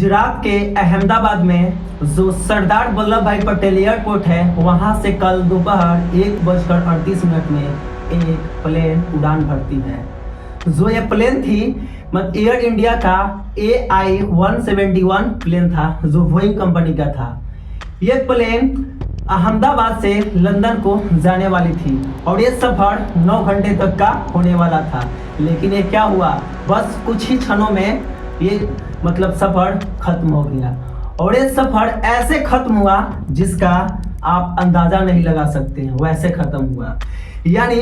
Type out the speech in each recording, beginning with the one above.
गुजरात के अहमदाबाद में जो सरदार वल्लभ भाई पटेल एयरपोर्ट है वहां से कल दोपहर 1:38 में एक प्लेन उड़ान भरती है। जो ये प्लेन थी मतलब एयर इंडिया का AI-171 प्लेन था जो बोइंग कंपनी का था। ये प्लेन अहमदाबाद से लंदन को जाने वाली थी और ये सफ़र 9 घंटे तक का होने वाला था। लेकिन ये क्या हुआ, बस कुछ ही क्षणों में ये मतलब सफ़र खत्म हो गया और ये सफ़र ऐसे खत्म हुआ जिसका आप अंदाज़ा नहीं लगा सकते हैं, वैसे खत्म हुआ। यानी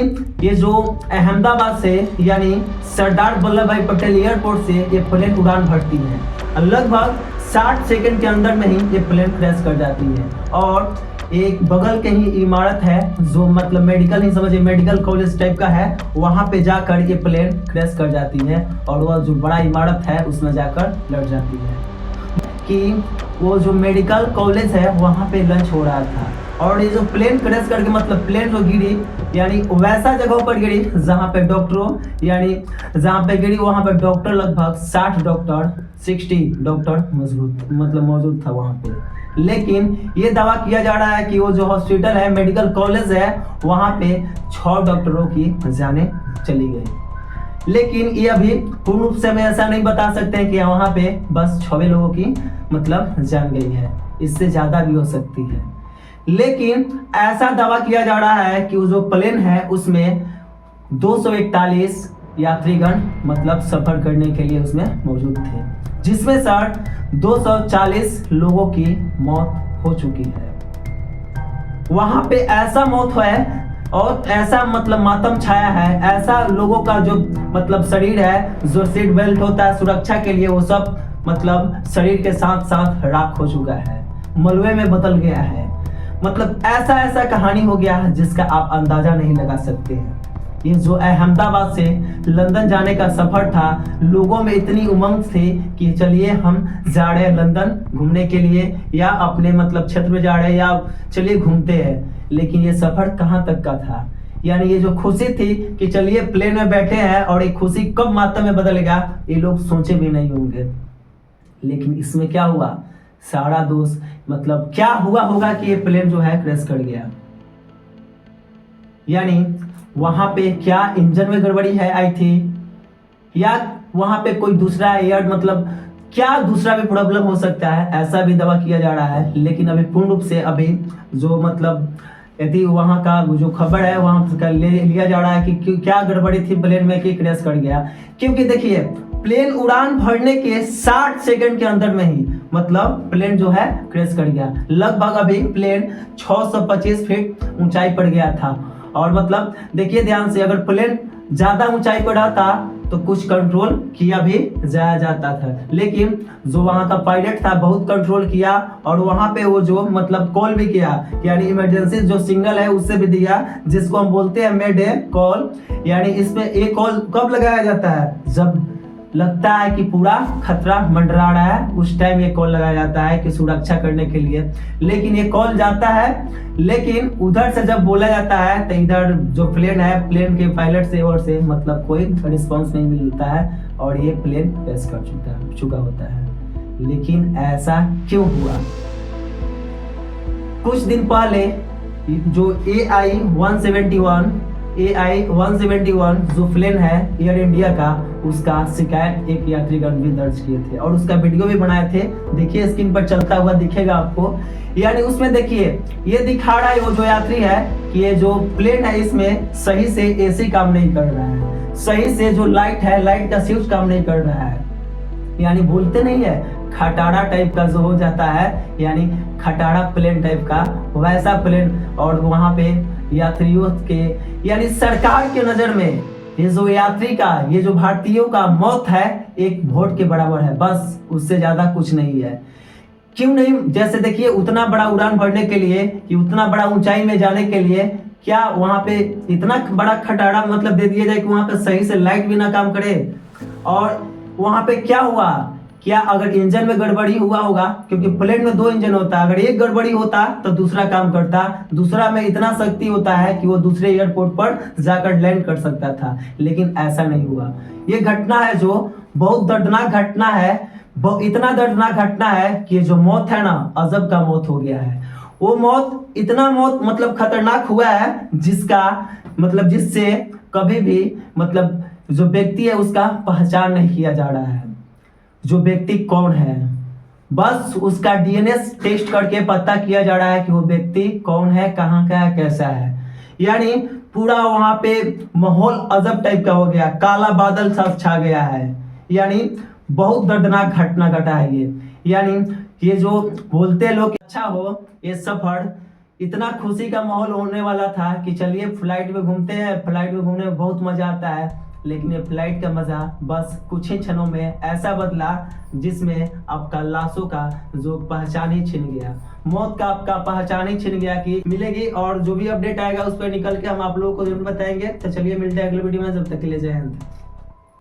ये जो अहमदाबाद से यानी सरदार वल्लभ भाई पटेल एयरपोर्ट से ये प्लेन उड़ान भरती है। लगभग 60 सेकंड के अंदर में ही ये प्लेन क्रैश कर जाती है और एक बगल के ही इमारत है जो मतलब मेडिकल ही समझिए, मेडिकल कॉलेज टाइप का है, वहाँ पे जाकर ये प्लेन क्रैश कर जाती है और वह जो बड़ा इमारत है उसमें जाकर लड़ जाती है। कि वो जो मेडिकल कॉलेज है वहाँ पे लंच हो रहा था और ये जो प्लेन क्रैश करके मतलब प्लेन जो गिरी यानी वैसा जगह पर गिरी जहाँ पे डॉक्टरों यानी जहाँ पे गिरी वहाँ पे डॉक्टर लगभग 60 डॉक्टर मौजूद था वहाँ पे। लेकिन ये दावा किया जा रहा है कि वो जो हॉस्पिटल है, मेडिकल कॉलेज है, वहाँ पे 6 डॉक्टरों की जानें चली गई। लेकिन ये अभी पूर्ण रूप से हमें ऐसा नहीं बता सकते हैं कि वहाँ पे बस 6 लोगों की मतलब जान गई है, इससे ज़्यादा भी हो सकती है। लेकिन ऐसा दावा किया जा रहा है कि वो जो प्लेन है उसमें 241 यात्रीगण मतलब सफ़र करने के लिए उसमें मौजूद थे, जिसमें सर 240 लोगों की मौत हो चुकी है। वहाँ पे ऐसा मौत हुआ है और ऐसा मतलब मातम छाया है, ऐसा लोगों का जो मतलब शरीर है, जो सीट बेल्ट होता है सुरक्षा के लिए, वो सब मतलब शरीर के साथ साथ राख हो चुका है, मलबे में बदल गया है। मतलब ऐसा कहानी हो गया है जिसका आप अंदाजा नहीं लगा सकते हैं। ये जो अहमदाबाद से लंदन जाने का सफर था, लोगों में इतनी उमंग थी कि चलिए हम जा रहे हैं लंदन घूमने के लिए या अपने मतलब क्षेत्र में जा रहे हैं या चलिए घूमते हैं। लेकिन ये सफर कहाँ तक का था, यानी ये जो खुशी थी कि चलिए प्लेन में बैठे हैं और ये खुशी कब मातम में बदल गया ये लोग सोचे भी नहीं होंगे। लेकिन इसमें क्या हुआ, सारा दोष मतलब क्या हुआ होगा कि ये प्लेन जो है क्रैश कर गया। यानी वहां पे क्या इंजन में गड़बड़ी है आई थी या वहां पे कोई दूसरा एयर मतलब क्या दूसरा भी प्रॉब्लम हो सकता है, ऐसा भी दावा किया जा रहा है। लेकिन अभी पूर्ण रूप से अभी जो मतलब यदि वहां का जो खबर है वहां का लिया जा रहा है कि क्या गड़बड़ी थी प्लेन में कि क्रैश कर गया। क्योंकि देखिए प्लेन उड़ान भरने के 60 सेकंड के अंदर में ही मतलब प्लेन जो है क्रैश कर गया। लगभग अभी प्लेन 625 फीट ऊंचाई पर गया था और मतलब देखिए ध्यान से, अगर प्लेन ज्यादा ऊंचाई पर रहता तो कुछ कंट्रोल किया भी जाता था। लेकिन जो वहां का पायलट था बहुत कंट्रोल किया और वहां पे वो जो मतलब कॉल भी किया, यानी इमरजेंसी जो सिग्नल है उससे भी दिया, जिसको हम बोलते हैं मेड कॉल। यानी इसमें एक कॉल कब लगाया जाता है, जब लगता है कि पूरा खतरा मंडरा रहा है, उस टाइम ये कॉल लगाया जाता है कि सुरक्षा करने के लिए। लेकिन ये कॉल जाता है, लेकिन उधर से जब बोला जाता है तो इधर जो प्लेन है, प्लेन के पायलट से ओर से मतलब कोई रिस्पांस नहीं मिलता है और ये प्लेन क्रैश कर चुका होता है। लेकिन ऐसा क्यों हुआ? कुछ दिन पहले जो AI-171 जो प्लेन है एयर इंडिया का, उसका शिकायत एक यात्रीगण भी दर्ज किए थे और उसका वीडियो भी बनाए थे। देखिए स्क्रीन पर चलता हुआ दिखेगा आपको। यानी उसमें देखिए ये दिखा रहा है वो जो यात्री है कि ये जो प्लेन है इसमें सही से एसी काम नहीं कर रहा है, सही से जो लाइट है, लाइट का स्विच काम नहीं कर रहा है। यानी बोलते नहीं है खटारा टाइप का जो हो जाता है, यानी खटारा प्लेन टाइप का वैसा प्लेन। और वहां पे यात्रियों के यानी सरकार के नजर में ये जो यात्री का, ये जो भारतीयों का मौत है एक वोट के बराबर है, बस उससे ज्यादा कुछ नहीं है। क्यों नहीं, जैसे देखिए उतना बड़ा उड़ान भरने के लिए कि उतना बड़ा ऊंचाई में जाने के लिए क्या वहां पे इतना बड़ा खटारा मतलब दे दिया जाए कि वहां पे सही से लाइट भी ना काम करे। और वहां पे क्या हुआ, क्या अगर इंजन में गड़बड़ी हुआ होगा, क्योंकि प्लेन में 2 इंजन होता है, अगर एक गड़बड़ी होता तो दूसरा काम करता, दूसरा में इतना शक्ति होता है कि वो दूसरे एयरपोर्ट पर जाकर लैंड कर सकता था। लेकिन ऐसा नहीं हुआ। ये घटना है जो बहुत दर्दनाक घटना है, इतना दर्दनाक घटना है कि ये जो मौत है ना, अजब का मौत हो गया है। वो मौत इतना मौत मतलब खतरनाक हुआ है जिसका मतलब जिससे कभी भी मतलब जो व्यक्ति है उसका पहचान नहीं किया जा रहा है। जो व्यक्ति कौन है, बस उसका डीएनए टेस्ट करके पता किया जा रहा है कि वो व्यक्ति कौन है, कहाँ का है, कैसा है। यानी पूरा वहां पे माहौल अजब टाइप का हो गया, काला बादल सा छा गया है। यानी बहुत दर्दनाक घटना घटा है ये। यानी ये जो बोलते हैं लोग अच्छा हो ये सफर, इतना खुशी का माहौल होने वाला था कि चलिए फ्लाइट में घूमते हैं, फ्लाइट में घूमने में बहुत मजा आता है। लेकिन ये फ्लाइट का मजा बस कुछ ही क्षणों में ऐसा बदला जिसमें आपका लाशों का जो पहचान ही छिन गया, मौत का आपका पहचान ही छिन गया कि मिलेगी। और जो भी अपडेट आएगा उस पर निकल के हम आप लोगों को जरूर बताएंगे। तो चलिए मिलते हैं अगले वीडियो में, जब तक के लिए जय हिंद।